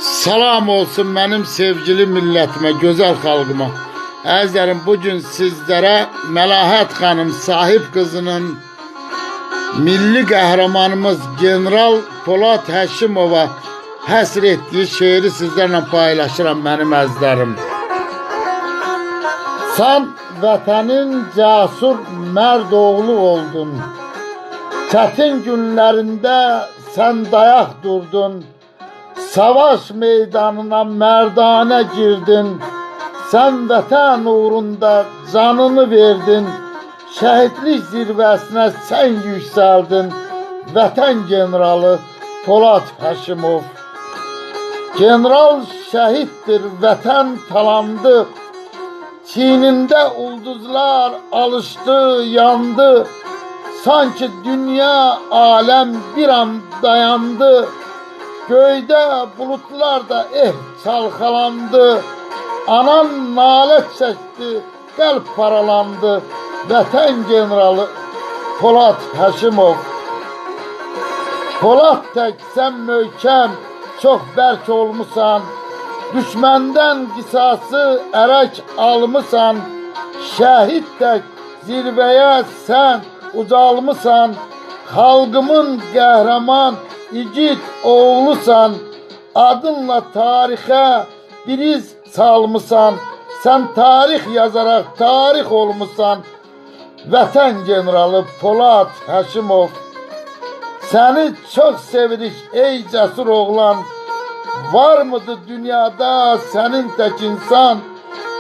Salam olsun benim sevgili milletime, güzel halkıma. Əzizlərim, bugün sizlere Məlahət xanım sahib kızının milli qəhrəmanımız General Polad Həşimova həsr etdiyi şeiri sizlerle paylaşıram benim əzizlərim. Sen vətənin cəsur mərd oğlu oldun. Çətin günlərində sen dayak durdun. Savaş meydanına merdane girdin. Sen vətən uğrunda canını verdin. Şəhidlik zirvəsinə sen yükseldin. Vətən generalı Polad Həşimov. General şəhiddir, vətən talandı. Çiğnində ulduzlar alıştı, yandı. Sanki dünya, alem bir an dayandı. Göyde bulutlar da çalkalandı. Anan nalet çekti, kalp paralandı. Vətən generalı Polad Həşimov. Polad tek sen möhkəm, çok bərk olmusan. Düşməndən qisası ərək almısan. Şəhid tek zirveye sen ucalmısan. Halkımın qəhrəman İgid oğlusan. Adınla tarixə bir iz salmısan. Sen tarix yazarak tarix olmusan. Vətən generalı Polad Həşimov. Seni çok sevirik ey cesur oğlan. Var mıdır dünyada senin tek insan?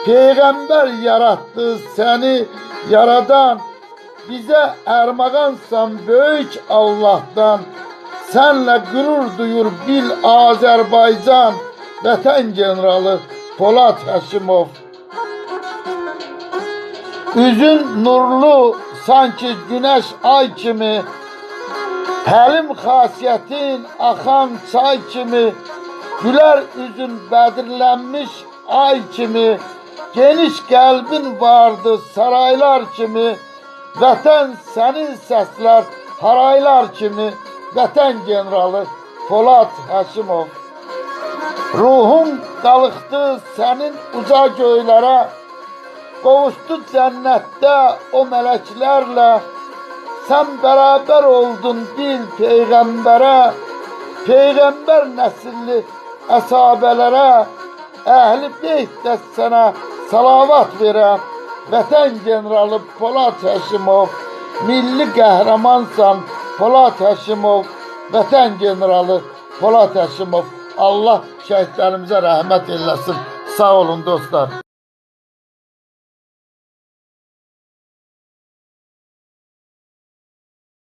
Peygamber yarattı seni yaradan. Bize ermağansan büyük Allah'tan. Senle gurur duyur bil Azerbaycan. Vətən generalı Polad Həşimov. Üzün nurlu sanki güneş ay kimi. Həlim xasiyyətin axan çay kimi. Güler üzün bədirlənmiş ay kimi. Geniş qəlbin vardı saraylar kimi. Vətən sənin səslər haraylar kimi. Vətən generalı Polad Həşimov. Ruhum qalıqdı sənin uca göylərə. Qovuşdu cənnətdə o mələklərlə. Sen beraber oldun bil Peyğəmbərə. Peyğəmbər nəsilli əsabələrə. Əhli beyt də sənə salavat verə. Vətən generalı Polad Həşimov. Milli qəhrəmansan Polad Həşimov. Vətən generalı Polad Həşimov. Allah şəhidlərimizə rəhmət eləsin. Sağ olun dostlar.